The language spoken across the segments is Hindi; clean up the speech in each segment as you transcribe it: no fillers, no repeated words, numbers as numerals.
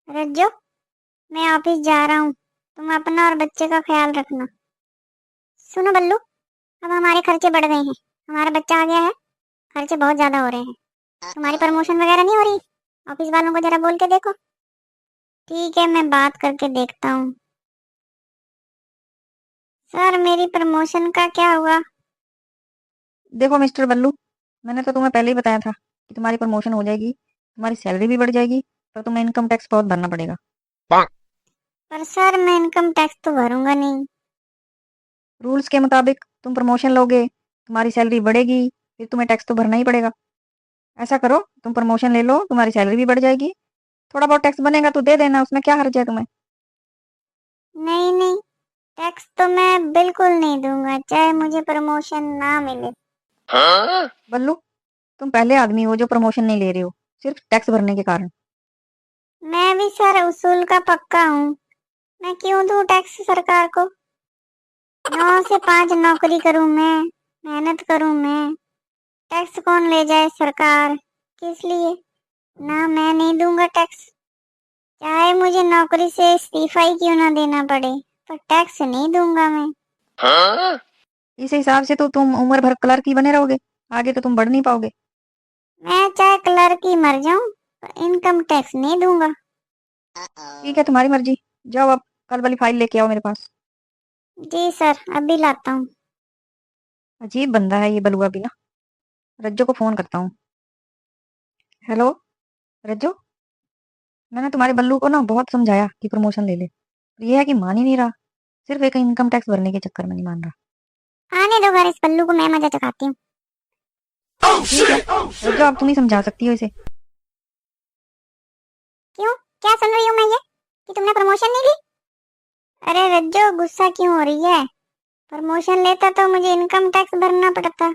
रज्जो, मैं ऑफिस जा रहा हूँ। तुम अपना और बच्चे का ख्याल रखना। सुनो बल्लू, अब हमारे खर्चे बढ़ गए हैं। हमारा बच्चा आ गया है, खर्चे बहुत ज्यादा हो रहे हैं। तुम्हारी प्रमोशन वगैरह नहीं हो रही? ऑफिस वालों को जरा बोल के देखो। ठीक है, मैं बात करके देखता हूँ। सर, मेरी प्रमोशन का क्या हुआ? देखो मिस्टर बल्लू, मैंने तो तुम्हें पहले ही बताया था कि तुम्हारी प्रमोशन हो जाएगी, तुम्हारी सैलरी भी बढ़ जाएगी, पर तुम्हें इनकम टैक्स बहुत भरना पड़ेगा। पर सर, मैं इनकम टैक्स तो भरूंगा नहीं। रूल्स के मुताबिक तुम प्रमोशन लोगे, तुम्हारी सैलरी बढ़ेगी, फिर तुम्हें टैक्स तो भरना ही पड़ेगा। ऐसा करो, तुम प्रमोशन ले लो, तुम्हारी सैलरी भी बढ़ जाएगी, थोड़ा बहुत टैक्स बनेगा तो दे देना, उसमें क्या हर्ज है तुम्हें। नहीं नहीं, टैक्स तो मैं बिल्कुल नहीं दूंगा, चाहे मुझे प्रमोशन ना मिले। बल्लू, तुम पहले आदमी हो जो प्रमोशन नहीं ले रहे हो, सिर्फ टैक्स भरने के कारण। मैं भी सर उसूल का पक्का हूँ। मैं क्यों दूं टैक्स सरकार को? 9 से 5 नौकरी करूं मैं, मेहनत करूं मैं। टैक्स कौन ले जाए? सरकार। किस लिए? ना, मैं नहीं दूंगा टैक्स। चाहे मुझे नौकरी से इस्तीफा ही क्यों ना देना पड़े, पर टैक्स नहीं दूंगा मैं। इस हिसाब से तो तुम उम्र भर क्लर्क ही बने रहोगे, आगे तो तुम बढ़ नहीं पाओगे। मैं चाहे क्लर्क ही मर जाऊं, पर इनकम टैक्स नहीं दूंगा। ठीक है, तुम्हारी मर्जी। जाओ, अब कल वाली फाइल लेके आओ मेरे पास। जी सर, अभी लाता हूँ। अजीब बंदा है ये बलुआ भी ना। रज्जो को फोन करता हूँ। हेलो रज्जो, मैंने तुम्हारे बल्लू को ना बहुत समझाया कि प्रमोशन ले ले, पर ये है कि मान ही नहीं रहा, सिर्फ एक इनकम टैक्स भरने के चक्कर में नहीं मान रहा। आने दो घर, इस पल्लू को मैं मजा चखाती हूँ। ठीक है रज्जो, अब तुम ही समझा सकती हो इसे। क्यों? क्या सुन रही हूँ मैं ये, कि तुमने प्रमोशन नहीं ली? अरे रज्जो, गुस्सा क्यों हो रही है? प्रमोशन लेता तो मुझे इनकम टैक्स भरना पड़ता।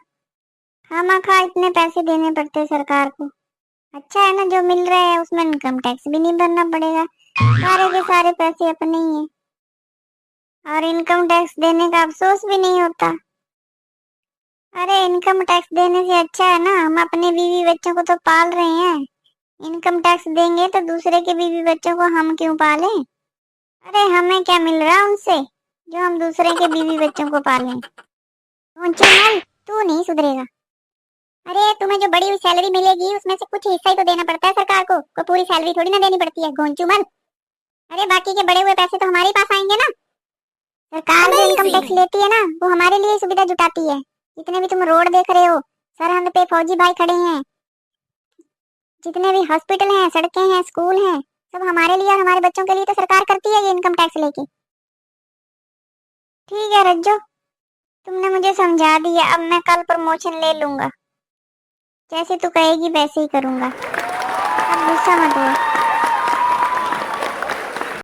खामखा इतने पैसे देने पड़ते सरकार को। अच्छा है ना, जो मिल रहा है उसमें इनकम टैक्स भी नहीं भरना पड़ेगा। सारे के सारे पैसे अपने ही हैं, और इनकम टैक्स देने का अफसोस भी नहीं होता। अरे, इनकम टैक्स देने से अच्छा है ना, हम अपने बीवी बच्चों को तो पाल रहे हैं। इनकम टैक्स देंगे तो दूसरे के बीवी बच्चों को हम क्यों पालें? अरे, हमें क्या मिल रहा है उनसे, जो हम दूसरे के बीवी बच्चों को पालें? ऊंची मल, तू नहीं सुधरेगा। अरे, तुम्हें जो बड़ी हुई सैलरी मिलेगी उसमें से कुछ हिस्सा ही तो देना पड़ता है सरकार को पूरी सैलरी थोड़ी ना देनी पड़ती है, घोंचू मल। अरे, बाकी के बड़े हुए पैसे तो हमारे पास आएंगे ना। सरकार जो इनकम टैक्स लेती है ना, वो हमारे लिए सुविधा जुटाती है। जितने भी तुम रोड देख रहे हो, सरहद पे फौजी भाई खड़े हैं, जितने भी हॉस्पिटल हैं, सड़कें हैं, स्कूल हैं, सब हमारे लिए और हमारे बच्चों के लिए तो सरकार करती है ये इनकम टैक्स लेके। ठीक है रज्जो, तुमने मुझे समझा दिया, अब मैं कल प्रमोशन ले लूंगा। जैसे तू कहेगी वैसे ही करूंगा। अब गुस्सा मत हो।